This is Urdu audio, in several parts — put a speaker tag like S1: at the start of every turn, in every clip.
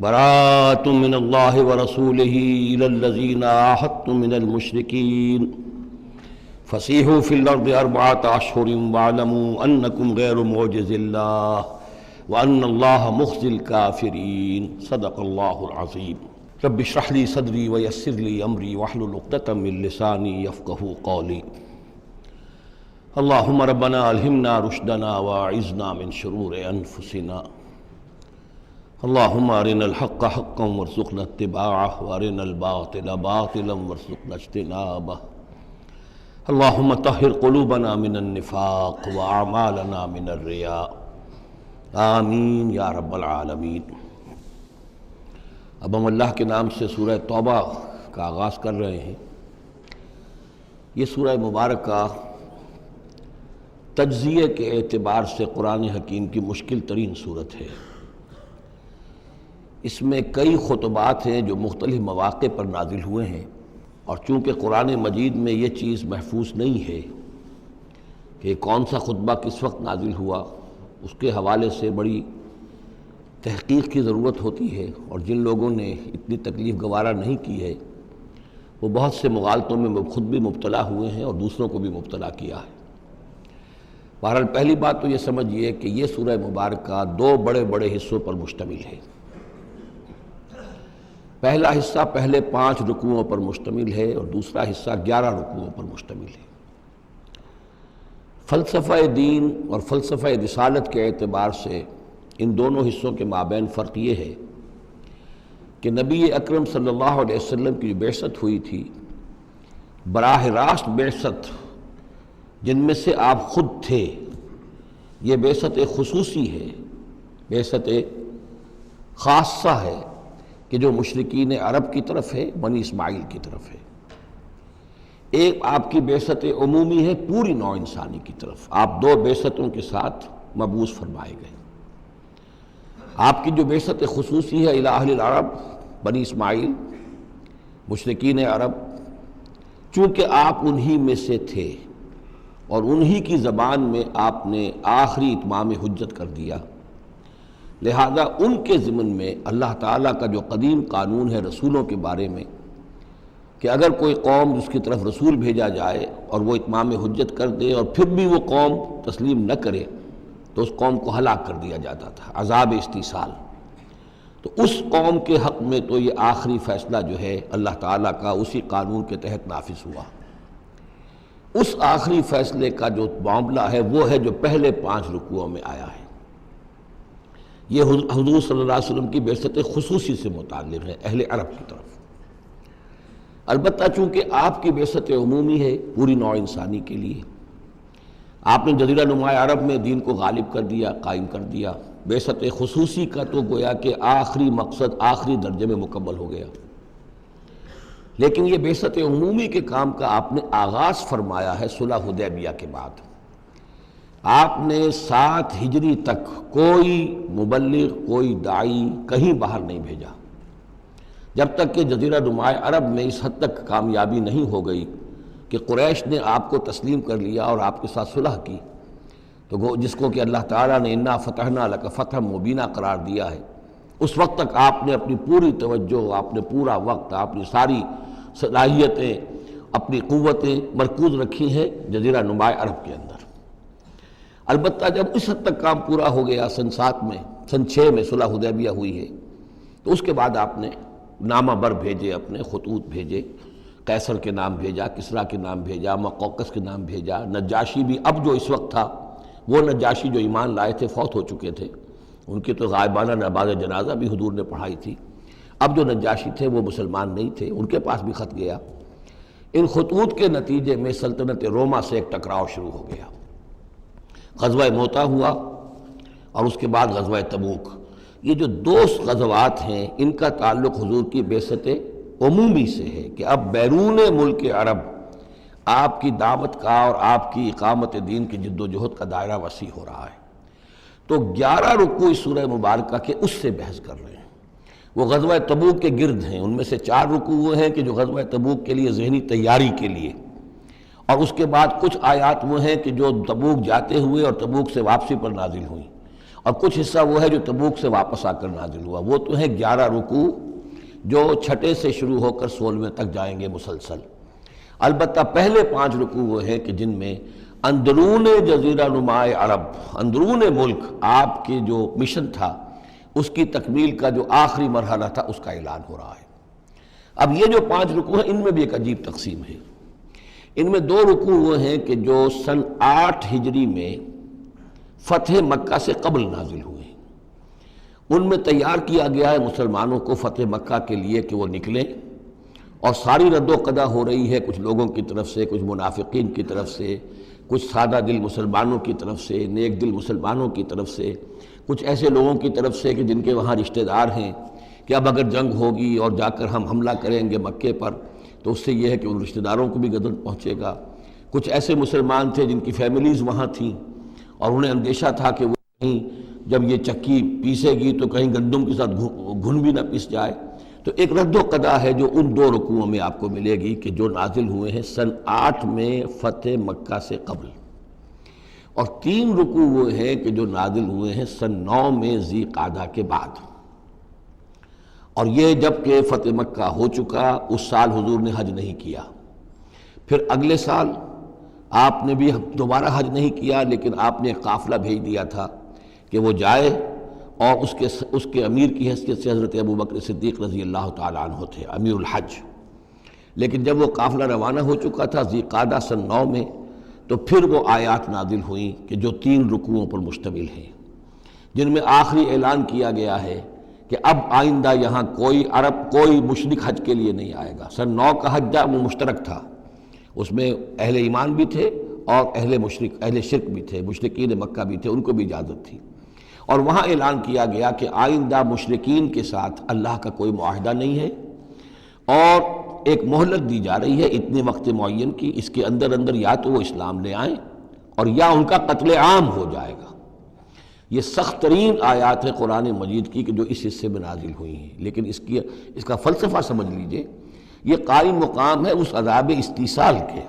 S1: براءۃ من اللہ ورسولہ الی الذین عاہدتم من المشرکین فسیحوا فی الارض اربعۃ اشہر واعلموا انکم غیر معجز اللہ وان اللہ مخزی الکافرین صدق اللہ العظیم۔ رب اشرح لی صدری ویسر لی امری واحلل عقدۃ من لسانی یفقہوا قولی۔ اللہم ربنا الہمنا رشدنا واعذنا من شرور انفسنا۔ اللہم ارنا الحق حقا وارزقنا اتباعہ وارنا الباطل باطلا وارزقنا اجتنابہ۔ اللہم طہر قلوبنا من النفاق واعمالنا من الرياء، آمین یا رب العالمین۔ اب ہم اللہ کے نام سے سورہ توبہ کا آغاز کر رہے ہیں۔ یہ سورہ مبارکہ تجزیے کے اعتبار سے قرآن حکیم کی مشکل ترین صورت ہے۔ اس میں کئی خطبات ہیں جو مختلف مواقع پر نازل ہوئے ہیں، اور چونکہ قرآن مجید میں یہ چیز محفوظ نہیں ہے کہ کون سا خطبہ کس وقت نازل ہوا، اس کے حوالے سے بڑی تحقیق کی ضرورت ہوتی ہے، اور جن لوگوں نے اتنی تکلیف گوارا نہیں کی ہے وہ بہت سے مغالطوں میں خود بھی مبتلا ہوئے ہیں اور دوسروں کو بھی مبتلا کیا ہے۔ بہرحال پہلی بات تو یہ سمجھیے کہ یہ سورہ مبارکہ دو بڑے بڑے حصوں پر مشتمل ہے۔ پہلا حصہ پہلے 5 رکوعوں پر مشتمل ہے اور دوسرا حصہ 11 رکوعوں پر مشتمل ہے۔ فلسفہ دین اور فلسفہ رسالت کے اعتبار سے ان دونوں حصوں کے مابین فرق یہ ہے کہ نبی اکرم صلی اللہ علیہ وسلم کی جو بعثت ہوئی تھی، براہ راست بعثت جن میں سے آپ خود تھے، یہ بعثت خصوصی ہے، بعثت خاصہ ہے کہ جو مشرکین عرب کی طرف ہے، بنی اسماعیل کی طرف ہے۔ ایک آپ کی بعثت عمومی ہے پوری نوع انسانی کی طرف، آپ دو بعثتوں کے ساتھ مبعوث فرمائے گئے۔ آپ کی جو بعثت خصوصی ہے الی اہل العرب، بنی اسماعیل، مشرکین عرب، چونکہ آپ انہی میں سے تھے اور انہی کی زبان میں آپ نے آخری اتمام حجت کر دیا، لہذا ان کے ضمن میں اللہ تعالیٰ کا جو قدیم قانون ہے رسولوں کے بارے میں کہ اگر کوئی قوم جس کی طرف رسول بھیجا جائے اور وہ اتمام حجت کر دے اور پھر بھی وہ قوم تسلیم نہ کرے تو اس قوم کو ہلاک کر دیا جاتا تھا، عذاب استیصال۔ تو اس قوم کے حق میں تو یہ آخری فیصلہ جو ہے اللہ تعالیٰ کا اسی قانون کے تحت نافذ ہوا۔ اس آخری فیصلے کا جو معاملہ ہے وہ ہے جو پہلے 5 رکوعوں میں آیا ہے۔ یہ حضور صلی اللہ علیہ وسلم کی بعثت خصوصی سے متعلق ہے اہل عرب کی طرف۔ البتہ چونکہ آپ کی بعثت عمومی ہے پوری نوع انسانی کے لیے، آپ نے جزیرہ نما عرب میں دین کو غالب کر دیا، قائم کر دیا۔ بعثت خصوصی کا تو گویا کہ آخری مقصد آخری درجے میں مکمل ہو گیا، لیکن یہ بعثت عمومی کے کام کا آپ نے آغاز فرمایا ہے صلح حدیبیہ کے بعد۔ آپ نے 7 ہجری تک کوئی مبلغ، کوئی داعی کہیں باہر نہیں بھیجا، جب تک کہ جزیرہ نما عرب میں اس حد تک کامیابی نہیں ہو گئی کہ قریش نے آپ کو تسلیم کر لیا اور آپ کے ساتھ صلح کی، تو جس کو کہ اللہ تعالیٰ نے انا فتحنا لک فتحا مبینا قرار دیا ہے، اس وقت تک آپ نے اپنی پوری توجہ، آپ نے پورا وقت، اپنی ساری صلاحیتیں، اپنی قوتیں مرکوز رکھی ہیں جزیرہ نما عرب کے اندر۔ البتہ جب اس حد تک کام پورا ہو گیا سن 7 میں، سن 6 میں صلح حدیبیہ ہوئی ہے، تو اس کے بعد آپ نے نامہ بر بھیجے، اپنے خطوط بھیجے، قیصر کے نام بھیجا، کسریٰ کے نام بھیجا، مقوقس کے نام بھیجا، نجاشی بھی اب جو اس وقت تھا، وہ نجاشی جو ایمان لائے تھے فوت ہو چکے تھے، ان کی تو غائبانہ نماز جنازہ بھی حضور نے پڑھائی تھی۔ اب جو نجاشی تھے وہ مسلمان نہیں تھے، ان کے پاس بھی خط گیا۔ ان خطوط کے نتیجے میں سلطنت روما سے ایک ٹکراؤ شروع ہو گیا۔ غزوہ موتا ہوا اور اس کے بعد غزوہ تبوک۔ یہ جو 2 غزوات ہیں ان کا تعلق حضور کی بعثت عمومی سے ہے کہ اب بیرون ملک عرب آپ کی دعوت کا اور آپ کی اقامت دین کی جد و جہد کا دائرہ وسیع ہو رہا ہے۔ تو 11 رکوع اس سورہ مبارکہ کے اس سے بحث کر رہے ہیں، وہ غزوہ تبوک کے گرد ہیں۔ ان میں سے 4 رکوع وہ ہیں کہ جو غزوہ تبوک کے لیے ذہنی تیاری کے لیے، اور اس کے بعد کچھ آیات وہ ہیں کہ جو تبوک جاتے ہوئے اور تبوک سے واپسی پر نازل ہوئیں، اور کچھ حصہ وہ ہے جو تبوک سے واپس آ کر نازل ہوا، وہ تو ہیں 11 رکوع جو چھٹے سے شروع ہو کر 16ویں تک جائیں گے مسلسل۔ البتہ پہلے 5 رکوع وہ ہیں کہ جن میں اندرون جزیرہ نما عرب، اندرون ملک آپ کے جو مشن تھا اس کی تکمیل کا جو آخری مرحلہ تھا اس کا اعلان ہو رہا ہے۔ اب یہ جو 5 رکوع ہیں ان میں بھی ایک عجیب تقسیم ہے۔ ان میں 2 رکوع وہ ہیں کہ جو سن 8 ہجری میں فتح مکہ سے قبل نازل ہوئے، ان میں تیار کیا گیا ہے مسلمانوں کو فتح مکہ کے لیے کہ وہ نکلیں، اور ساری رد و قدا ہو رہی ہے کچھ لوگوں کی طرف سے، کچھ منافقین کی طرف سے، کچھ سادہ دل مسلمانوں کی طرف سے، نیک دل مسلمانوں کی طرف سے، کچھ ایسے لوگوں کی طرف سے کہ جن کے وہاں رشتہ دار ہیں کہ اب اگر جنگ ہوگی اور جا کر ہم حملہ کریں گے مکے پر تو اس سے یہ ہے کہ ان رشتہ داروں کو بھی غضب پہنچے گا۔ کچھ ایسے مسلمان تھے جن کی فیملیز وہاں تھیں اور انہیں اندیشہ تھا کہ وہ کہیں جب یہ چکی پیسے گی تو کہیں گندم کے ساتھ گھن بھی نہ پیس جائے۔ تو ایک رد و قدا ہے جو ان 2 رکوعوں میں آپ کو ملے گی کہ جو نازل ہوئے ہیں سن 8 میں فتح مکہ سے قبل، اور 3 رکوع وہ ہیں کہ جو نازل ہوئے ہیں سن 9 میں ذی قعدہ کے بعد۔ اور یہ جب کہ فتح مکہ ہو چکا، اس سال حضور نے حج نہیں کیا، پھر اگلے سال آپ نے بھی دوبارہ حج نہیں کیا، لیکن آپ نے ایک قافلہ بھیج دیا تھا کہ وہ جائے، اور اس کے امیر کی حیثیت سے حضرت ابوبکر صدیق رضی اللہ تعالیٰ عنہ تھے امیر الحج۔ لیکن جب وہ قافلہ روانہ ہو چکا تھا ذی قعدہ سن 9 میں، تو پھر وہ آیات نازل ہوئیں کہ جو 3 رکوعوں پر مشتمل ہیں، جن میں آخری اعلان کیا گیا ہے کہ اب آئندہ یہاں کوئی مشرک حج کے لیے نہیں آئے گا۔ سن 9 کا حج وہ مشترک تھا، اس میں اہل ایمان بھی تھے اور اہل شرک بھی تھے، مشرکین مکہ بھی تھے، ان کو بھی اجازت تھی۔ اور وہاں اعلان کیا گیا کہ آئندہ مشرکین کے ساتھ اللہ کا کوئی معاہدہ نہیں ہے، اور ایک مہلت دی جا رہی ہے اتنے وقت معین کی، اس کے اندر یا تو وہ اسلام لے آئیں اور یا ان کا قتل عام ہو جائے گا۔ یہ سخت ترین آیات ہیں قرآن مجید کی کہ جو اس حصے میں نازل ہوئی ہیں، لیکن اس کا فلسفہ سمجھ لیجئے، یہ قائم مقام ہے اس عذاب استیصال کے،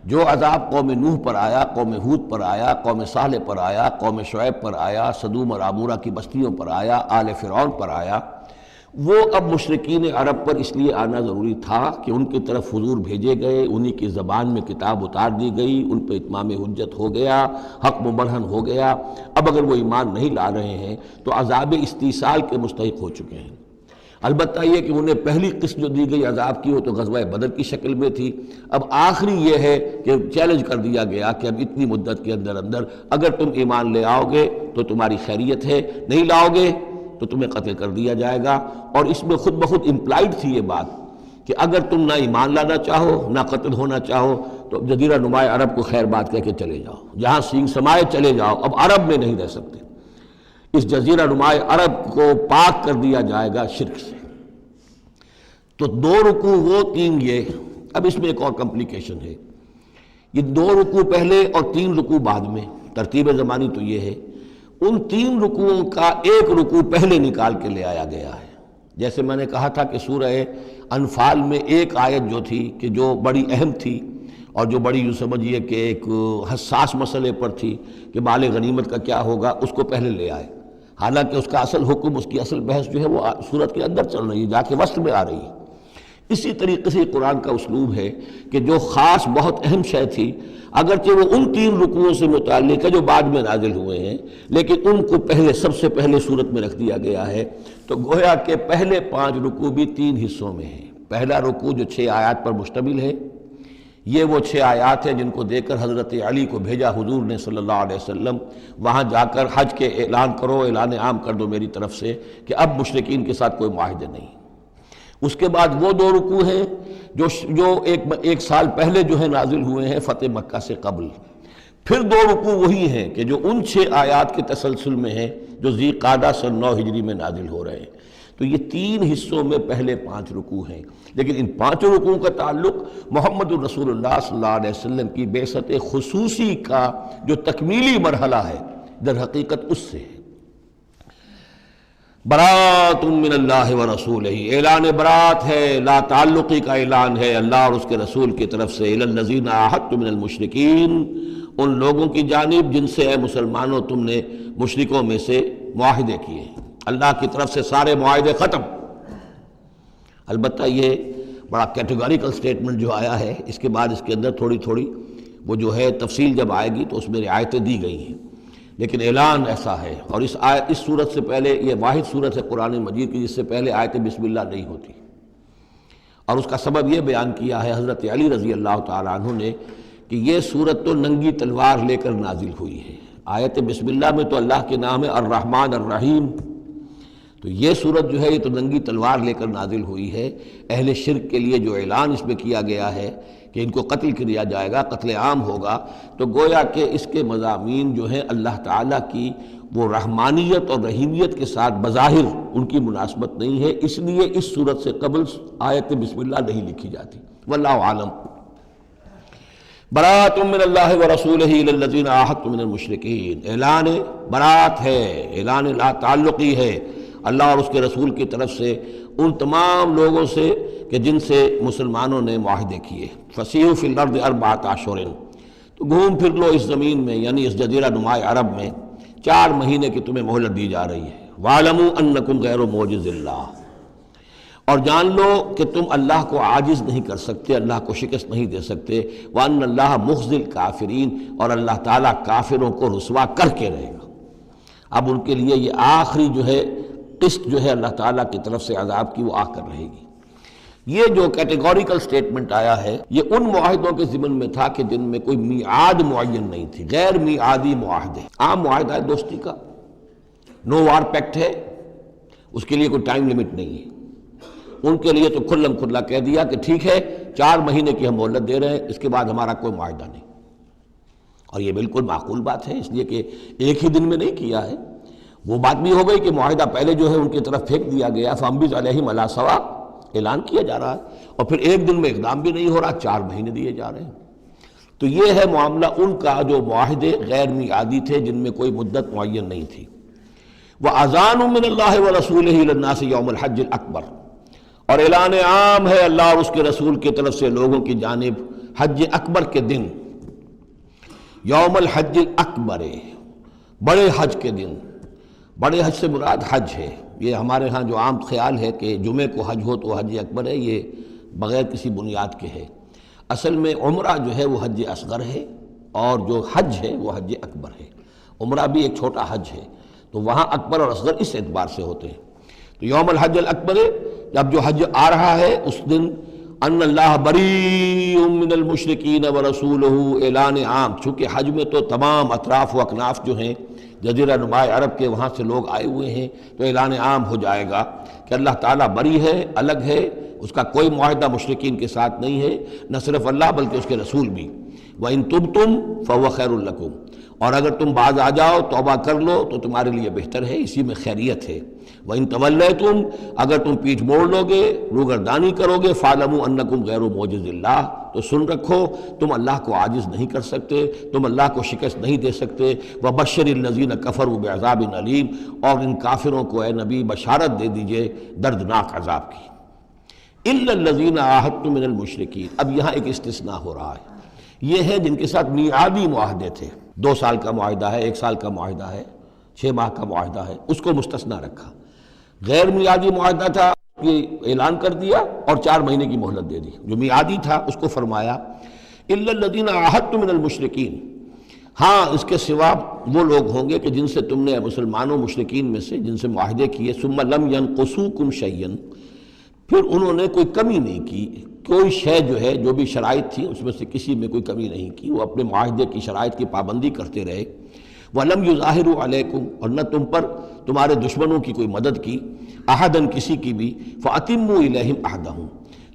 S1: جو عذاب قوم نوح پر آیا، قوم ہود پر آیا، قوم صالح پر آیا، قوم شعیب پر آیا، سدوم اور عمورہ کی بستیوں پر آیا، آل فرعون پر آیا، وہ اب مشرکین عرب پر اس لیے آنا ضروری تھا کہ ان کی طرف حضور بھیجے گئے، انہی کی زبان میں کتاب اتار دی گئی، ان پہ اتمام حجت ہو گیا، حق مبرہن ہو گیا۔ اب اگر وہ ایمان نہیں لا رہے ہیں تو عذاب استیصال کے مستحق ہو چکے ہیں۔ البتہ یہ کہ انہیں پہلی قسط جو دی گئی عذاب کی وہ تو غزوہ بدر کی شکل میں تھی، اب آخری یہ ہے کہ چیلنج کر دیا گیا کہ اب اتنی مدت کے اندر اگر تم ایمان لے آؤ گے تو تمہاری خیریت ہے، نہیں لاؤ گے تو تمہیں قتل کر دیا جائے گا۔ اور اس میں خود بخود امپلائڈ تھی یہ بات کہ اگر تم نہ ایمان لانا چاہو نہ قتل ہونا چاہو تو جزیرہ نما عرب کو خیر بات کہہ کے چلے جاؤ، جہاں سینگ سمائے چلے جاؤ، اب عرب میں نہیں رہ سکتے۔ اس جزیرہ نما عرب کو پاک کر دیا جائے گا شرک سے۔ تو 2 رکوع وہ 3 یہ، اب اس میں ایک اور کمپلیکیشن ہے، یہ 2 رکوع پہلے اور 3 رکوع بعد میں، ترتیب زمانی تو یہ ہے، ان 3 رکوعوں کا ایک رکوع پہلے نکال کے لے آیا گیا ہے۔ جیسے میں نے کہا تھا کہ سورہ انفال میں ایک آیت جو تھی کہ جو بڑی اہم تھی اور جو بڑی یوں سمجھیے کہ ایک حساس مسئلے پر تھی کہ مال غنیمت کا کیا ہوگا، اس کو پہلے لے آئے، حالانکہ اس کا اصل حکم، اس کی اصل بحث جو ہے وہ سورت کے اندر چل رہی ہے، جا کے وسط میں آ رہی ہے۔ اسی طریقے سے قرآن کا اسلوب ہے کہ جو خاص بہت اہم شے تھی، اگرچہ وہ ان 3 رکوعوں سے متعلق ہے جو بعد میں نازل ہوئے ہیں، لیکن ان کو سب سے پہلے صورت میں رکھ دیا گیا ہے۔ تو گویا کہ پہلے 5 رکوع بھی 3 حصوں میں ہیں۔ پہلا رکوع جو 6 آیات پر مشتمل ہے، یہ وہ 6 آیات ہیں جن کو دے کر حضرت علی کو بھیجا حضور نے صلی اللہ علیہ وسلم، وہاں جا کر حج کے اعلان کرو، اعلان عام کر دو میری طرف سے کہ اب مشرکین کے ساتھ کوئی معاہدے نہیں۔ اس کے بعد وہ 2 رکوع ہیں جو ایک سال پہلے جو ہے نازل ہوئے ہیں فتح مکہ سے قبل۔ پھر 2 رکوع وہی ہیں کہ جو ان 6 آیات کے تسلسل میں ہیں جو ذی قعدہ سن 9 ہجری میں نازل ہو رہے ہیں۔ تو یہ 3 حصوں میں پہلے 5 رکوع ہیں، لیکن ان 5 رکوعوں کا تعلق محمد الرسول اللہ صلی اللہ علیہ وسلم کی بعثت خصوصی کا جو تکمیلی مرحلہ ہے در حقیقت اس سے ہے۔ برات من اللہ ورسولہ، اعلان برات ہے، لا تعلقی کا اعلان ہے اللہ اور اس کے رسول کی طرف سے۔ الی الذین عاہدتم من المشرکین، ان لوگوں کی جانب جن سے اے مسلمانوں تم نے مشرکوں میں سے معاہدے کیے. اللہ کی طرف سے سارے معاہدے ختم. البتہ یہ بڑا کیٹیگوریکل سٹیٹمنٹ جو آیا ہے، اس کے بعد اس کے اندر تھوڑی تھوڑی وہ جو ہے تفصیل جب آئے گی تو اس میں رعایتیں دی گئی ہیں، لیکن اعلان ایسا ہے. اور اس صورت سے پہلے، یہ واحد صورت ہے قرآن مجید کی جس سے پہلے آیت بسم اللہ نہیں ہوتی. اور اس کا سبب یہ بیان کیا ہے حضرت علی رضی اللہ تعالیٰ عنہ نے کہ یہ صورت تو ننگی تلوار لے کر نازل ہوئی ہے. آیت بسم اللہ میں تو اللہ کے نام ہے الرحمن الرحیم، تو یہ صورت جو ہے یہ تو ننگی تلوار لے کر نازل ہوئی ہے. اہل شرک کے لیے جو اعلان اس میں کیا گیا ہے کہ ان کو قتل کیا جائے گا، قتل عام ہوگا، تو گویا کہ اس کے مضامین جو ہیں اللہ تعالیٰ کی وہ رحمانیت اور رحیمیت کے ساتھ بظاہر ان کی مناسبت نہیں ہے، اس لیے اس صورت سے قبل آیت بسم اللہ نہیں لکھی جاتی. واللہ عالم. برات من اللہ ورسولہ الی الذین عاہدتم من المشرکین، اعلان برات ہے، اعلان لا تعلقی ہے اللہ اور اس کے رسول کی طرف سے ان تمام لوگوں سے کہ جن سے مسلمانوں نے معاہدے کیے. فسیحوا فی الارض اربعۃ اشہر، تو گھوم پھر لو اس زمین میں یعنی اس جزیرہ نما عرب میں 4 مہینے کی تمہیں مہلت دی جا رہی ہے. وَاعْلَمُوا أَنَّكُمْ غَيْرُ مُعْجِزِ اللَّهِ، اور جان لو کہ تم اللہ کو عاجز نہیں کر سکتے، اللہ کو شکست نہیں دے سکتے. وَأَنَّ اللَّهَ مُخْزِي الْكَافِرِينَ، اور اللہ تعالیٰ کافروں کو رسوا کر کے رہے گا. اب ان کے لیے یہ آخری جو ہے قسط جو ہے اللہ تعالیٰ کی طرف سے عذاب کی وہ آ کر رہے گی. یہ جو کیٹیگوریکل سٹیٹمنٹ آیا ہے یہ ان معاہدوں کے ضمن میں تھا کہ جن میں کوئی میعاد معین نہیں تھی، غیر میعادی معاہدے. عام معاہدہ ہے دوستی کا، نو وار پیکٹ ہے، اس کے لیے کوئی ٹائم لمٹ نہیں ہے. ان کے لیے تو کھلم کھلا کہہ دیا کہ ٹھیک ہے 4 مہینے کی ہم مہلت دے رہے ہیں، اس کے بعد ہمارا کوئی معاہدہ نہیں. اور یہ بالکل معقول بات ہے، اس لیے کہ ایک ہی دن میں نہیں کیا ہے. وہ بات بھی ہو گئی کہ معاہدہ پہلے جو ہے ان کی طرف پھینک دیا گیا، فَأَنبِذْ عَلَيْهِمْ عَلَىٰ سَوَاءٍ، اعلان کیا جا رہا ہے، اور پھر ایک دن میں اقدام بھی نہیں ہو رہا، 4 مہینے دیے جا رہے ہیں. تو یہ ہے معاملہ ان کا جو معاہدے غیر میعادی تھے جن میں کوئی مدت معین نہیں تھی. وَأَذَانٌ مِّنَ اللَّهِ وَرَسُولِهِ إِلَى النَّاسِ يَوْمَ الْحَجِّ الْأَكْبَرِ، اور اعلان عام ہے اللہ اور اس کے رسول کی طرف سے لوگوں کی جانب حج اکبر کے دن. یوم الحج الاکبر، بڑے حج کے دن. بڑے حج سے مراد حج ہے. یہ ہمارے ہاں جو عام خیال ہے کہ جمعے کو حج ہو تو حج اکبر ہے، یہ بغیر کسی بنیاد کے ہے. اصل میں عمرہ جو ہے وہ حج اصغر ہے، اور جو حج ہے وہ حج اکبر ہے. عمرہ بھی ایک چھوٹا حج ہے، تو وہاں اکبر اور اصغر اس اعتبار سے ہوتے ہیں. تو یوم الحج الاکبر، جب جو حج آ رہا ہے اس دن ان اللہ بریء من المشرکین ورسولہ، اعلان عام. چونکہ حج میں تو تمام اطراف و اکناف جو ہیں جزیرہ نما عرب کے وہاں سے لوگ آئے ہوئے ہیں، تو اعلان عام ہو جائے گا کہ اللہ تعالیٰ بری ہے، الگ ہے، اس کا کوئی معاہدہ مشرکین کے ساتھ نہیں ہے، نہ صرف اللہ بلکہ اس کے رسول بھی. وَإِن تُبْتُمْ فَهُوَ خَيْرٌ لَكُمْ، اور اگر تم باز آ جاؤ، توبہ کر لو تو تمہارے لیے بہتر ہے، اسی میں خیریت ہے. وَإِن تَوَلَّيْتُمْ، اگر تم پیٹھ موڑ لو گے، روگردانی کرو گے، فَاعْلَمُوا أَنَّكُمْ غَيْرُ مُعْجِزِ اللَّهِ، تو سن رکھو تم اللہ کو عاجز نہیں کر سکتے، تم اللہ کو شکست نہیں دے سکتے. وَبَشِّرِ الَّذِينَ كَفَرُوا بِعَذَابٍ أَلِيمٍ، اور ان کافروں کو اے نبی بشارت دے دیجئے دردناک عذاب کی. إِلَّا الَّذِينَ عَاهَدتُّم مِّنَ الْمُشْرِكِينَ، اب یہاں ایک استثناء ہو رہا ہے. یہ ہے جن کے ساتھ میعادی معاہدے تھے، 2 سال کا معاہدہ ہے، 1 سال کا معاہدہ ہے، 6 ماہ کا معاہدہ ہے، اس کو مستثنیٰ رکھا. غیر میعادی معاہدہ تھا، یہ اعلان کر دیا اور 4 مہینے کی مہلت دے دی. جو میعادی تھا اس کو فرمایا الا الذین عاہدتم من المشرکین، ہاں اس کے سوا وہ لوگ ہوں گے کہ جن سے تم نے مسلمانوں مشرکین میں سے جن سے معاہدے کیے. ثم لم ینقصوکم شیئا، پھر انہوں نے کوئی کمی نہیں کی، کوئی شے جو ہے جو بھی شرائط تھی اس میں سے کسی میں کوئی کمی نہیں کی، وہ اپنے معاہدے کی شرائط کی پابندی کرتے رہے. وَلَمْ يُظَاهِرُوا عَلَيْكُمْ، اور نہ تم پر تمہارے دشمنوں کی کوئی مدد کی، احداً کسی کی بھی. فَأَتِمُّوا إِلَيْهِمْ عَهْدَهُمْ،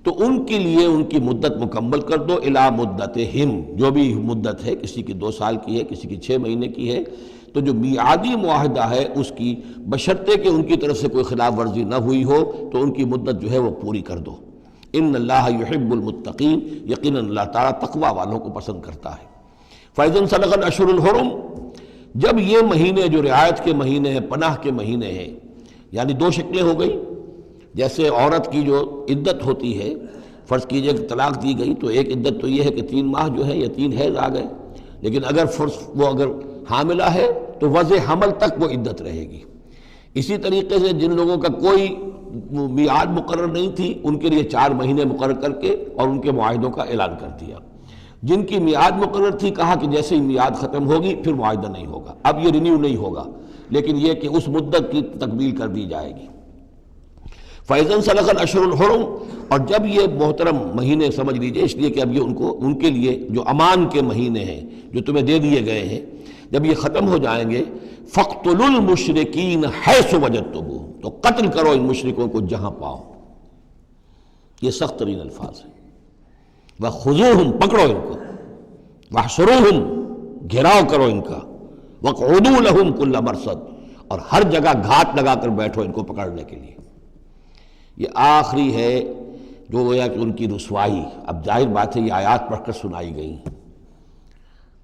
S1: تو ان کے لیے ان کی مدت مکمل کر دو. إِلَىٰ مُدَّتِهِمْ، جو بھی مدت ہے، کسی کی 2 سال کی ہے، کسی کی 6 مہینے کی ہے. تو جو میعادی معاہدہ ہے اس کی بشرطے کہ ان کی طرف سے کوئی خلاف ورزی نہ ہوئی ہو تو ان کی مدت جو ہے وہ پوری کر دو. ان اللہ یحب المتقین، یقیناً اللہ تعالیٰ تقوی والوں کو پسند کرتا ہے. فَإِذَا انسَلَخَ الْأَشْهُرُ الْحُرُمُ، جب یہ مہینے جو رعایت کے مہینے ہیں، پناہ کے مہینے ہیں، یعنی 2 شکلیں ہو گئی. جیسے عورت کی جو عدت ہوتی ہے، فرض کیجئے کہ طلاق دی گئی تو ایک عدت تو یہ ہے کہ 3 ماہ جو ہے یا 3 حیض آ گئے، لیکن اگر وہ اگر حاملہ ہے تو وضع حمل تک وہ عدت رہے گی۔ اسی طریقے سے جن لوگوں کا کوئی میعاد مقرر نہیں تھی ان کے لیے 4 مہینے مقرر کر کے اور ان کے معاہدوں کا اعلان کر دیا۔ جن کی میعاد مقرر تھی کہا کہ جیسے ہی میعاد ختم ہوگی پھر معاہدہ نہیں ہوگا، اب یہ رینیو نہیں ہوگا، لیکن یہ کہ اس مدت کی تکمیل کر دی جائے گی۔ فَإِذَا انْسَلَخَ الْأَشْهُرُ الْحُرُمُ، اور جب یہ محترم مہینے سمجھ لیجئے، اس لیے کہ اب یہ ان کے لیے جو امان کے مہینے ہیں جو تمہیں دے دیے گئے ہیں، جب یہ ختم ہو جائیں گے فَاقْتُلُوا الْمُشْرِكِينَ حَيْثُ وَجَدتُّمُوهُمْ، تو قتل کرو ان مشرکوں کو جہاں پاؤ۔ یہ سخت ترین الفاظ ہیں۔ وَخُذُوهُمْ، پکڑو ان کو، وَاحْصُرُوهُمْ، گھیراؤ کرو ان کا، وَاقْعُدُوا لَهُمْ كُلَّ مَرْصَدٍ، اور ہر جگہ گھات لگا کر بیٹھو ان کو پکڑنے کے لیے۔ یہ آخری ہے جو گویا کہ ان کی رسوائی، اب ظاہر بات ہے یہ آیات پڑھ کر سنائی گئیں،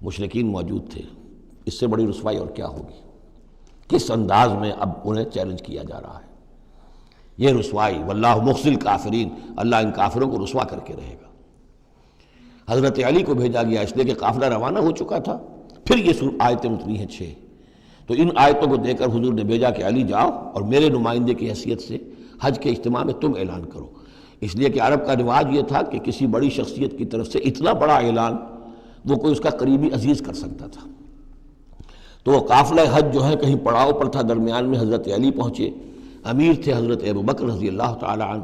S1: مشرکین موجود تھے، اس سے بڑی رسوائی اور کیا ہوگی؟ کس انداز میں اب انہیں چیلنج کیا جا رہا ہے؟ یہ رسوائی، واللہ مخزی الکافرین، اللہ ان کافروں کو رسوا کر کے رہے گا۔ حضرت علی کو بھیجا گیا اس لیے کہ قافلہ روانہ ہو چکا تھا، پھر یہ آیتیں اتری ہیں 6، تو ان آیتوں کو دے کر حضور نے بھیجا کہ علی جاؤ اور میرے نمائندے کی حیثیت سے حج کے اجتماع میں تم اعلان کرو، اس لیے کہ عرب کا رواج یہ تھا کہ کسی بڑی شخصیت کی طرف سے اتنا بڑا اعلان وہ کوئی اس کا قریبی عزیز کر سکتا تھا۔ تو وہ قافلہ حج جو ہے کہیں پڑاؤ پر تھا، درمیان میں حضرت علی پہنچے، امیر تھے حضرت ابوبکر رضی اللہ تعالی عنہ۔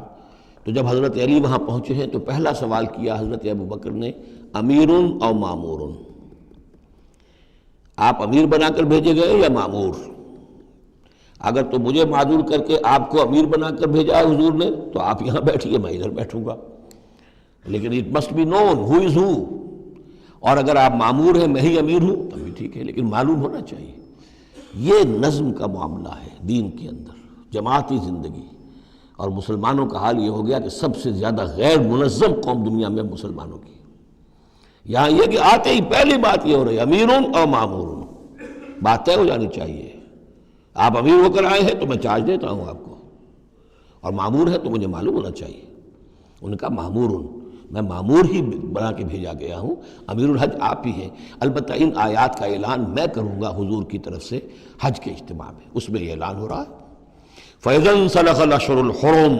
S1: تو جب حضرت علی وہاں پہنچے ہیں تو پہلا سوال کیا حضرت ابوبکر نے، امیر او مامور، آپ امیر بنا کر بھیجے گئے یا مامور؟ اگر تو مجھے معذور کر کے آپ کو امیر بنا کر بھیجا ہے حضور نے تو آپ یہاں بیٹھیے، میں ادھر بیٹھوں گا، لیکن اٹ مسٹ بی نون ہو از ہو، اور اگر آپ مامور ہیں میں ہی امیر ہوں تو بھی ٹھیک ہے، لیکن معلوم ہونا چاہیے۔ یہ نظم کا معاملہ ہے دین کے اندر، جماعتی زندگی، اور مسلمانوں کا حال یہ ہو گیا کہ سب سے زیادہ غیر منظم قوم دنیا میں مسلمانوں کی۔ یہاں یہ کہ آتے ہی پہلی بات یہ ہو رہی ہے امیرون اور مامورون، بات طے ہو جانی چاہیے۔ آپ امیر ہو کر آئے ہیں تو میں چارج دیتا ہوں آپ کو، اور مامور ہے تو مجھے معلوم ہونا چاہیے۔ ان کا مامورون، میں مامور ہی بنا کے بھیجا گیا ہوں، امیر الحج آپ ہی ہیں، البتہ ان آیات کا اعلان میں کروں گا حضور کی طرف سے حج کے اجتماع میں، اس میں یہ اعلان ہو رہا ہے۔ فَإِذَا انْسَلَخَ الْأَشْهُرُ الْحُرُمُ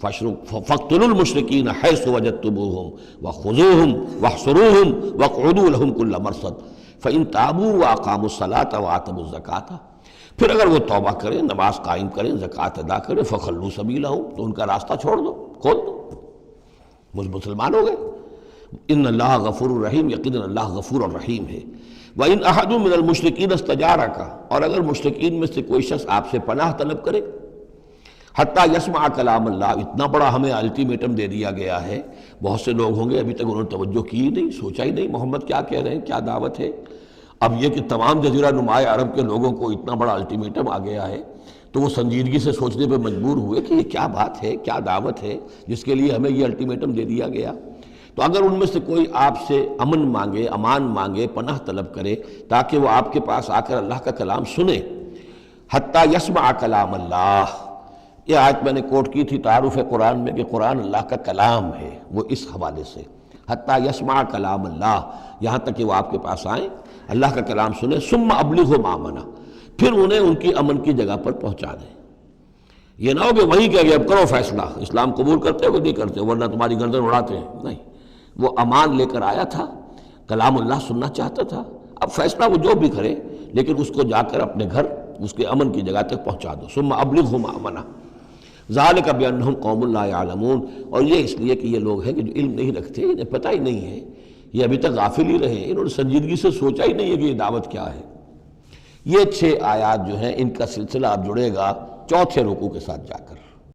S1: فَاقْتُلُوا الْمُشْرِكِينَ حَيْثُ وَجَدتُّمُوهُمْ وَخُذُوهُمْ وَاحْصُرُوهُمْ وَاقْعُدُوا لَهُمْ كُلَّ مَرْصَدٍ فَإِنْ تَابُوا وَأَقَامُوا الصَّلَاةَ وَآتَوُا الزَّكَاةَ، پھر اگر وہ توبہ کریں، نماز قائم کریں، زکوٰۃ ادا کریں، فَخَلُّوا سَبِيلَهُمْ، تو ان کا راستہ چھوڑ دو، کھول دو، مسلمان ہو گئے۔ ان اللہ غفور الرحیم، یقیناً اللہ غفور الرحیم ہے۔ وَإِنْ أَحَدٌ مِّنَ الْمُشْرِكِينَ اسْتَجَارَكَ، اور اگر مشرکین میں سے کوئی شخص آپ سے پناہ طلب کرے، حتیٰ یسمع کلام اللہ، اتنا بڑا ہمیں الٹیمیٹم دے دیا گیا ہے، بہت سے لوگ ہوں گے ابھی تک انہوں نے توجہ کی ہی نہیں، سوچا ہی نہیں محمد کیا کہہ رہے ہیں، کیا دعوت ہے۔ اب یہ کہ تمام جزیرہ نماء عرب کے لوگوں کو اتنا بڑا الٹیمیٹم آ گیا ہے تو وہ سنجیدگی سے سوچنے پہ مجبور ہوئے کہ یہ کیا بات ہے، کیا دعوت ہے جس کے لیے ہمیں یہ الٹیمیٹم دے دیا گیا۔ تو اگر ان میں سے کوئی آپ سے امن مانگے، امان مانگے، پناہ طلب کرے تاکہ وہ آپ کے پاس آ کر اللہ کا کلام سنے، حتیٰ یسمع کلام اللہ، یہ آیت میں نے کوٹ کی تھی تعارف قرآن میں کہ قرآن اللہ کا کلام ہے، وہ اس حوالے سے حتیٰ یسمع کلام اللہ، یہاں تک کہ وہ آپ کے پاس آئیں، اللہ کا کلام سنیں، ثم ابلغہ مامنا، پھر انہیں ان کی امن کی جگہ پر پہنچا دیں۔ یہ نہ ہو کہ وہیں کہہ گئے اب کرو فیصلہ، اسلام قبول کرتے ہو کہ نہیں کرتے، ورنہ تمہاری گردن اڑاتے ہیں، نہیں، وہ امان لے کر آیا تھا، کلام اللہ سننا چاہتا تھا، اب فیصلہ وہ جو بھی کرے لیکن اس کو جا کر اپنے گھر اس کے امن کی جگہ تک پہنچا دو۔ ثم ابلغہ مامنا ذالک بانہم قوم لا یعلمون، اور یہ اس لیے کہ یہ لوگ ہیں کہ جو علم نہیں رکھتے، انہیں پتہ ہی نہیں ہے، یہ ابھی تک غافل ہی رہے، انہوں نے سنجیدگی سے سوچا ہی نہیں ہے کہ یہ دعوت کیا ہے۔ یہ 6 آیات جو ہیں ان کا سلسلہ اب جڑے گا چوتھے رکوع کے ساتھ جا کر۔